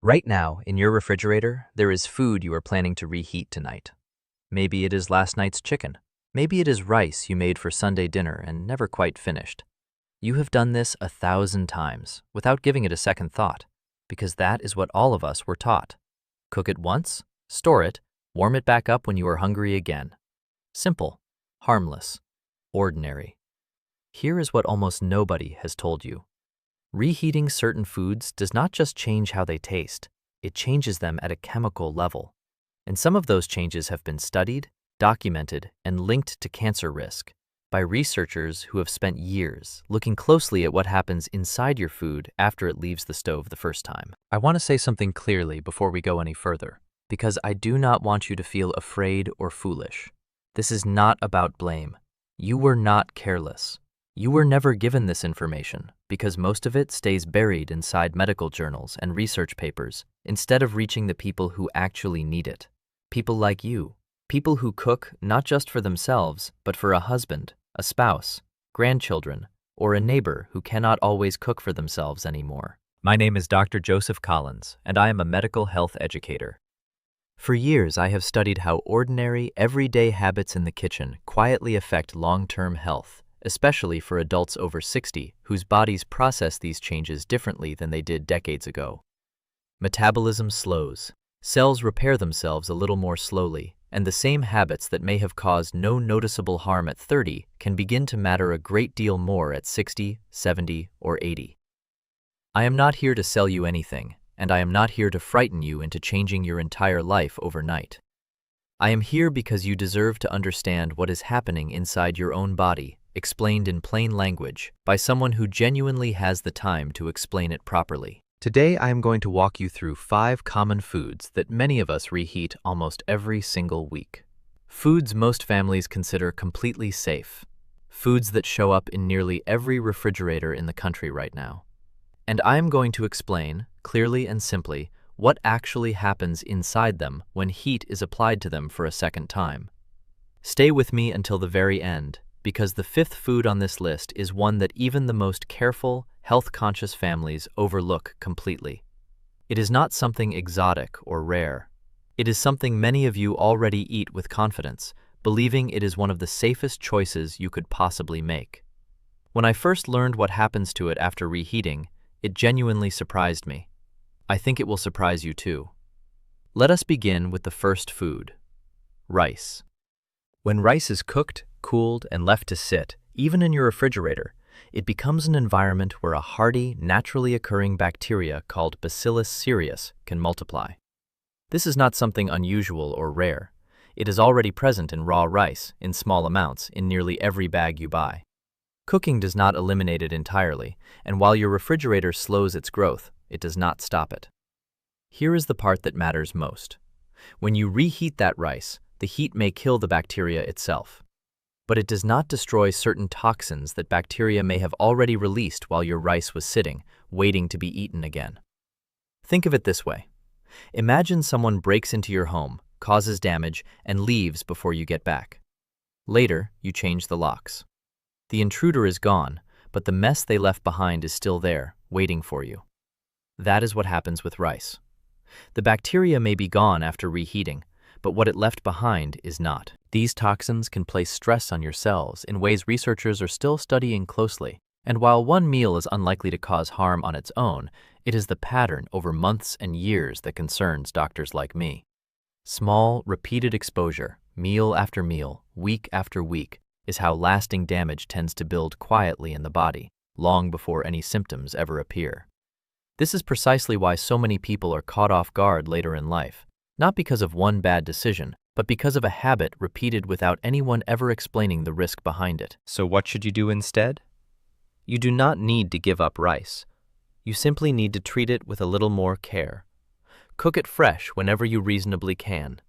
Right now, in your refrigerator, there is food you are planning to reheat tonight. Maybe it is last night's chicken. Maybe it is rice you made for Sunday dinner and never quite finished. You have done this 1,000 times without giving it a second thought, because that is what all of us were taught. Cook it once, store it, warm it back up when you are hungry again. Simple, harmless, ordinary. Here is what almost nobody has told you. Reheating certain foods does not just change how they taste, it changes them at a chemical level. And some of those changes have been studied, documented, and linked to cancer risk by researchers who have spent years looking closely at what happens inside your food after it leaves the stove the first time. I want to say something clearly before we go any further, because I do not want you to feel afraid or foolish. This is not about blame. You were not careless. You were never given this information because most of it stays buried inside medical journals and research papers instead of reaching the people who actually need it. People like you. People who cook not just for themselves, but for a husband, a spouse, grandchildren, or a neighbor who cannot always cook for themselves anymore. My name is Dr. Joseph Collins, and I am a medical health educator. For years, I have studied how ordinary, everyday habits in the kitchen quietly affect long-term health, especially for adults over 60 whose bodies process these changes differently than they did decades ago. Metabolism slows, cells repair themselves a little more slowly, and the same habits that may have caused no noticeable harm at 30 can begin to matter a great deal more at 60, 70, or 80. I am not here to sell you anything, and I am not here to frighten you into changing your entire life overnight. I am here because you deserve to understand what is happening inside your own body, explained in plain language by someone who genuinely has the time to explain it properly. Today, I am going to walk you through 5 common foods that many of us reheat almost every single week. Foods most families consider completely safe. Foods that show up in nearly every refrigerator in the country right now. And I am going to explain, clearly and simply, what actually happens inside them when heat is applied to them for a second time. Stay with me until the very end, because the 5th food on this list is one that even the most careful, health-conscious families overlook completely. It is not something exotic or rare. It is something many of you already eat with confidence, believing it is one of the safest choices you could possibly make. When I first learned what happens to it after reheating, it genuinely surprised me. I think it will surprise you too. Let us begin with the first food: rice. When rice is cooked, cooled, and left to sit, even in your refrigerator, it becomes an environment where a hardy, naturally occurring bacteria called Bacillus cereus can multiply. This is not something unusual or rare. It is already present in raw rice, in small amounts, in nearly every bag you buy. Cooking does not eliminate it entirely, and while your refrigerator slows its growth, it does not stop it. Here is the part that matters most. When you reheat that rice, the heat may kill the bacteria itself. But it does not destroy certain toxins that bacteria may have already released while your rice was sitting, waiting to be eaten again. Think of it this way. Imagine someone breaks into your home, causes damage, and leaves before you get back. Later, you change the locks. The intruder is gone, but the mess they left behind is still there, waiting for you. That is what happens with rice. The bacteria may be gone after reheating, but what it left behind is not. These toxins can place stress on your cells in ways researchers are still studying closely. And while one meal is unlikely to cause harm on its own, it is the pattern over months and years that concerns doctors like me. Small, repeated exposure, meal after meal, week after week, is how lasting damage tends to build quietly in the body, long before any symptoms ever appear. This is precisely why so many people are caught off guard later in life. Not because of one bad decision, but because of a habit repeated without anyone ever explaining the risk behind it. So what should you do instead? You do not need to give up rice. You simply need to treat it with a little more care. Cook it fresh whenever you reasonably can.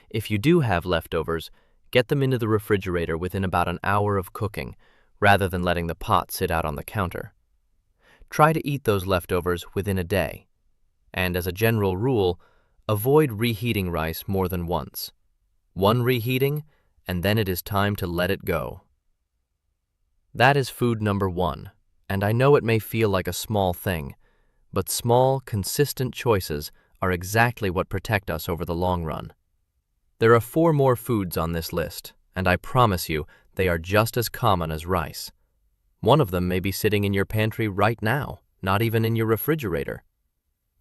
If you do have leftovers, get them into the refrigerator within about an hour of cooking, rather than letting the pot sit out on the counter. Try to eat those leftovers within a day. And as a general rule, avoid reheating rice more than once. One reheating, and then it is time to let it go. That is food number 1, and I know it may feel like a small thing, But small, consistent choices are exactly what protect us over the long run. There are 4 more foods on this list, and I promise you they are just as common as rice. One of them may be sitting in your pantry right now, not even in your refrigerator.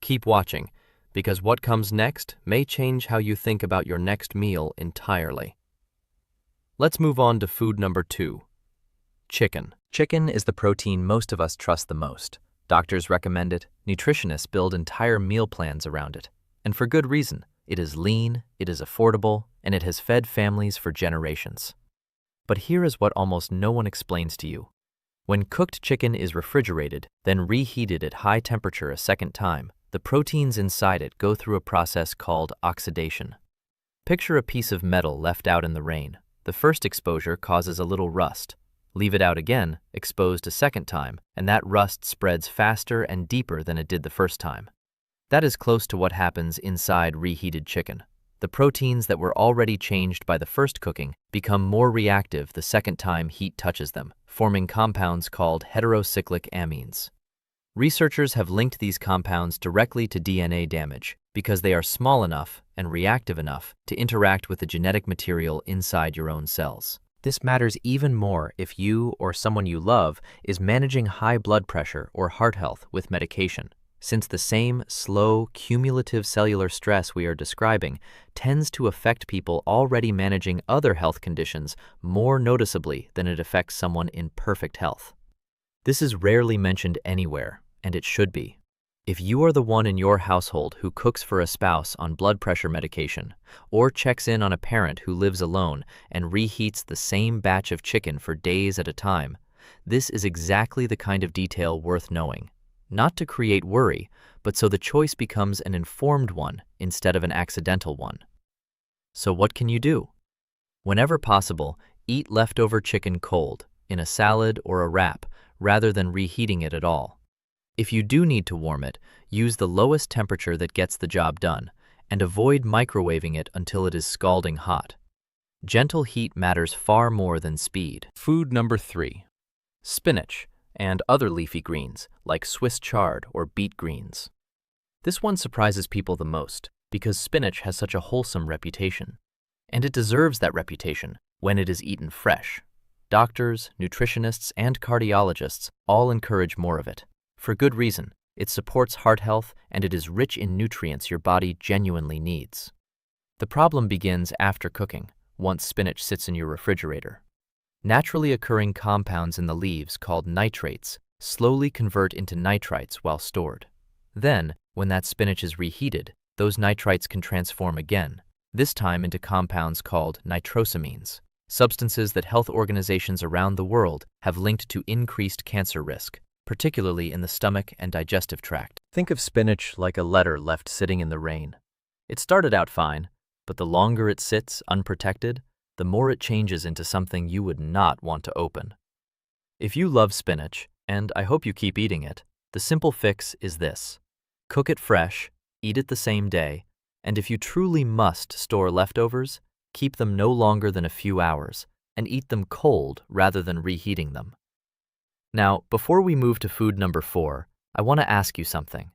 Keep watching, because what comes next may change how you think about your next meal entirely. Let's move on to food number 2, chicken. Chicken is the protein most of us trust the most. Doctors recommend it, nutritionists build entire meal plans around it. And for good reason. It is lean, it is affordable, and it has fed families for generations. But here is what almost no one explains to you. When cooked chicken is refrigerated, then reheated at high temperature a second time, the proteins inside it go through a process called oxidation. Picture a piece of metal left out in the rain. The first exposure causes a little rust. Leave it out again, exposed a second time, and that rust spreads faster and deeper than it did the first time. That is close to what happens inside reheated chicken. The proteins that were already changed by the first cooking become more reactive the second time heat touches them, forming compounds called heterocyclic amines. Researchers have linked these compounds directly to DNA damage because they are small enough and reactive enough to interact with the genetic material inside your own cells. This matters even more if you or someone you love is managing high blood pressure or heart health with medication, since the same slow, cumulative cellular stress we are describing tends to affect people already managing other health conditions more noticeably than it affects someone in perfect health. This is rarely mentioned anywhere, and it should be. If you are the one in your household who cooks for a spouse on blood pressure medication, or checks in on a parent who lives alone and reheats the same batch of chicken for days at a time, this is exactly the kind of detail worth knowing. Not to create worry, but so the choice becomes an informed one instead of an accidental one. So what can you do? Whenever possible, eat leftover chicken cold, in a salad or a wrap, rather than reheating it at all. If you do need to warm it, use the lowest temperature that gets the job done, and avoid microwaving it until it is scalding hot. Gentle heat matters far more than speed. Food number 3, spinach and other leafy greens like Swiss chard or beet greens. This one surprises people the most because spinach has such a wholesome reputation. And it deserves that reputation when it is eaten fresh. Doctors, nutritionists, and cardiologists all encourage more of it. For good reason. It supports heart health and it is rich in nutrients your body genuinely needs. The problem begins after cooking, once spinach sits in your refrigerator. Naturally occurring compounds in the leaves called nitrates slowly convert into nitrites while stored. Then, when that spinach is reheated, those nitrites can transform again, this time into compounds called nitrosamines, substances that health organizations around the world have linked to increased cancer risk, particularly in the stomach and digestive tract. Think of spinach like a letter left sitting in the rain. It started out fine, but the longer it sits unprotected, the more it changes into something you would not want to open. If you love spinach, and I hope you keep eating it, the simple fix is this. Cook it fresh, eat it the same day, and if you truly must store leftovers, keep them no longer than a few hours, and eat them cold rather than reheating them. Now, before we move to food number 4, I want to ask you something.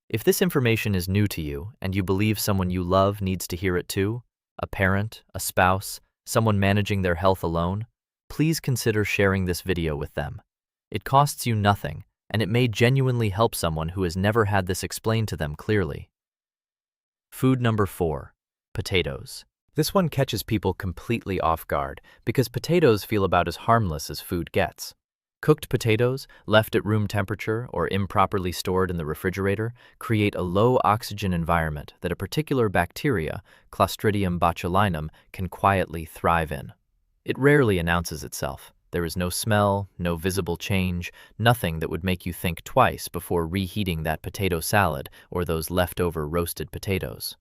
If this information is new to you and you believe someone you love needs to hear it too, a parent, a spouse, someone managing their health alone, please consider sharing this video with them. It costs you nothing, and it may genuinely help someone who has never had this explained to them clearly. Food number 4, potatoes. This one catches people completely off guard because potatoes feel about as harmless as food gets. Cooked potatoes, left at room temperature or improperly stored in the refrigerator, create a low oxygen environment that a particular bacteria, Clostridium botulinum, can quietly thrive in. It rarely announces itself. There is no smell, no visible change, nothing that would make you think twice before reheating that potato salad or those leftover roasted potatoes.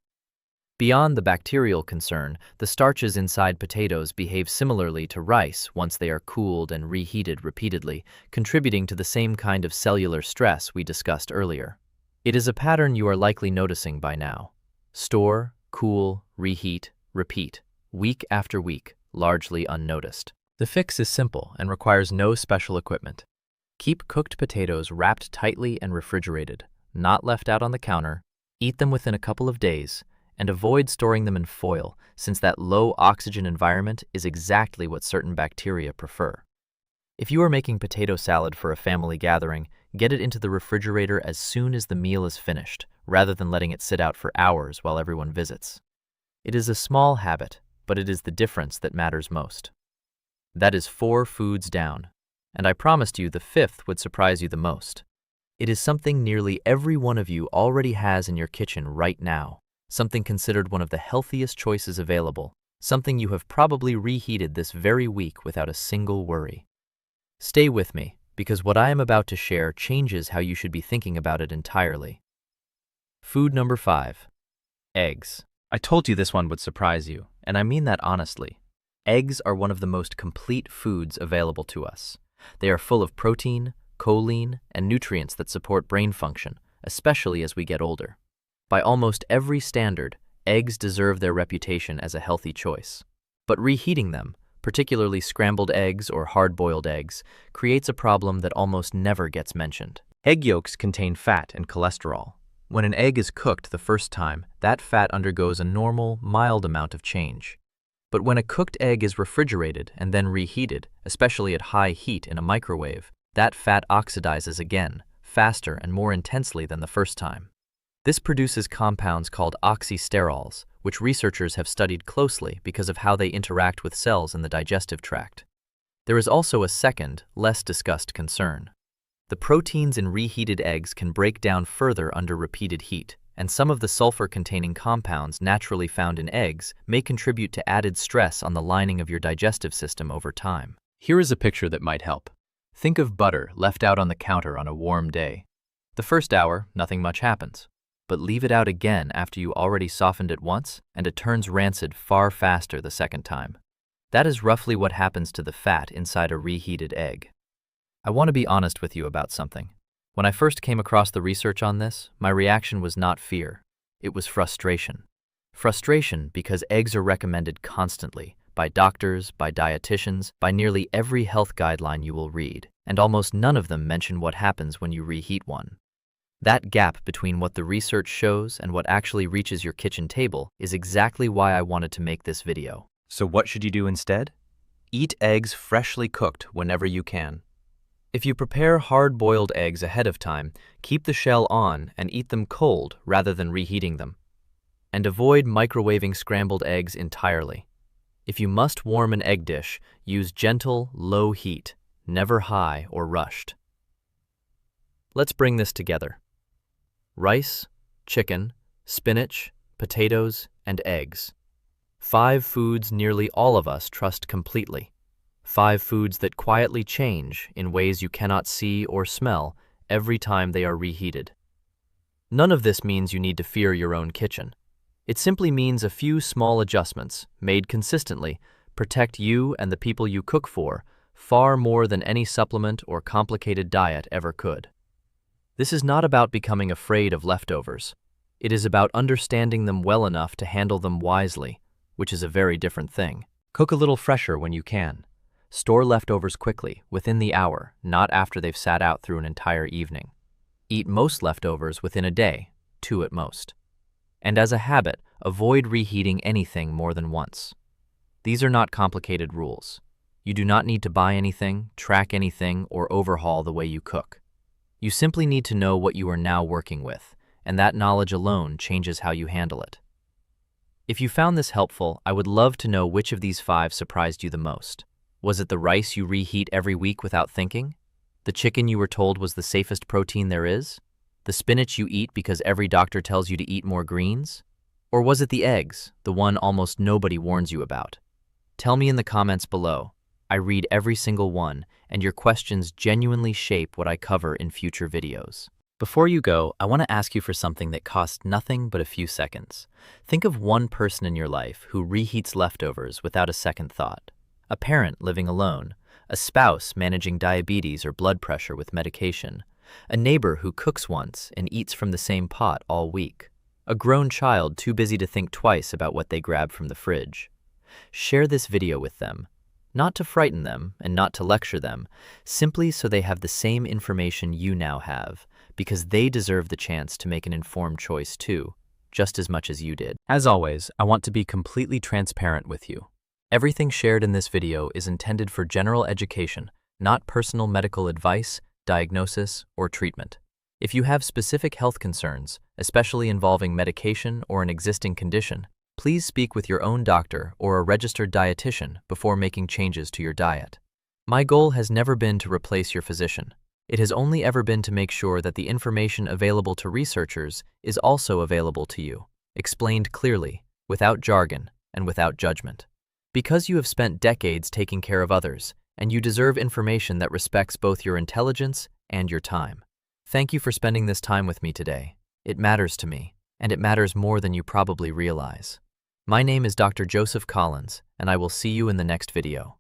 Beyond the bacterial concern, the starches inside potatoes behave similarly to rice once they are cooled and reheated repeatedly, contributing to the same kind of cellular stress we discussed earlier. It is a pattern you are likely noticing by now. Store, cool, reheat, repeat, week after week, largely unnoticed. The fix is simple and requires no special equipment. Keep cooked potatoes wrapped tightly and refrigerated. not left out on the counter, eat them within a couple of days, and avoid storing them in foil since that low oxygen environment is exactly what certain bacteria prefer. If you are making potato salad for a family gathering, get it into the refrigerator as soon as the meal is finished, rather than letting it sit out for hours while everyone visits. It is a small habit, but it is the difference that matters most. That is 4 foods down, and I promised you the 5th would surprise you the most. It is something nearly every one of you already has in your kitchen right now, something considered one of the healthiest choices available, something you have probably reheated this very week without a single worry. Stay with me, because what I am about to share changes how you should be thinking about it entirely. Food number 5. Eggs. I told you this one would surprise you, and I mean that honestly. Eggs are one of the most complete foods available to us. They are full of protein, choline, and nutrients that support brain function, especially as we get older. By almost every standard, eggs deserve their reputation as a healthy choice. But reheating them, particularly scrambled eggs or hard-boiled eggs, creates a problem that almost never gets mentioned. Egg yolks contain fat and cholesterol. When an egg is cooked the first time, that fat undergoes a normal, mild amount of change. But when a cooked egg is refrigerated and then reheated, especially at high heat in a microwave, that fat oxidizes again, faster and more intensely than the first time. This produces compounds called oxysterols, which researchers have studied closely because of how they interact with cells in the digestive tract. There is also a second, less discussed concern. The proteins in reheated eggs can break down further under repeated heat, and some of the sulfur-containing compounds naturally found in eggs may contribute to added stress on the lining of your digestive system over time. Here is a picture that might help. Think of butter left out on the counter on a warm day. The first hour, nothing much happens. But leave it out again after you already softened it once, and it turns rancid far faster the second time. That is roughly what happens to the fat inside a reheated egg. I want to be honest with you about something. When I first came across the research on this, my reaction was not fear. It was frustration. Frustration because eggs are recommended constantly, by doctors, by dietitians, by nearly every health guideline you will read, and almost none of them mention what happens when you reheat one. That gap between what the research shows and what actually reaches your kitchen table is exactly why I wanted to make this video. So what should you do instead? Eat eggs freshly cooked whenever you can. If you prepare hard-boiled eggs ahead of time, keep the shell on and eat them cold rather than reheating them. And avoid microwaving scrambled eggs entirely. If you must warm an egg dish, use gentle, low heat, never high or rushed. Let's bring this together. Rice, chicken, spinach, potatoes, and eggs. 5 foods nearly all of us trust completely. 5 foods that quietly change in ways you cannot see or smell every time they are reheated. None of this means you need to fear your own kitchen. It simply means a few small adjustments, made consistently, protect you and the people you cook for far more than any supplement or complicated diet ever could. This is not about becoming afraid of leftovers. It is about understanding them well enough to handle them wisely, which is a very different thing. Cook a little fresher when you can. Store leftovers quickly, within the hour, not after they've sat out through an entire evening. Eat most leftovers within a day, 2 at most. And as a habit, avoid reheating anything more than once. These are not complicated rules. You do not need to buy anything, track anything, or overhaul the way you cook. You simply need to know what you are now working with, and that knowledge alone changes how you handle it. If you found this helpful, I would love to know which of these 5 surprised you the most. Was it the rice you reheat every week without thinking? The chicken you were told was the safest protein there is? The spinach you eat because every doctor tells you to eat more greens? Or was it the eggs, the one almost nobody warns you about? Tell me in the comments below. I read every single one, and your questions genuinely shape what I cover in future videos. Before you go, I want to ask you for something that costs nothing but a few seconds. Think of one person in your life who reheats leftovers without a second thought. A parent living alone, a spouse managing diabetes or blood pressure with medication, a neighbor who cooks once and eats from the same pot all week, a grown child too busy to think twice about what they grab from the fridge. Share this video with them. Not to frighten them and not to lecture them, simply so they have the same information you now have, because they deserve the chance to make an informed choice too, just as much as you did. As always, I want to be completely transparent with you. Everything shared in this video is intended for general education, not personal medical advice, diagnosis, or treatment. If you have specific health concerns, especially involving medication or an existing condition, please speak with your own doctor or a registered dietitian before making changes to your diet. My goal has never been to replace your physician. It has only ever been to make sure that the information available to researchers is also available to you, explained clearly, without jargon, and without judgment. Because you have spent decades taking care of others, and you deserve information that respects both your intelligence and your time. Thank you for spending this time with me today. It matters to me, and it matters more than you probably realize. My name is Dr. Joseph Collins, and I will see you in the next video.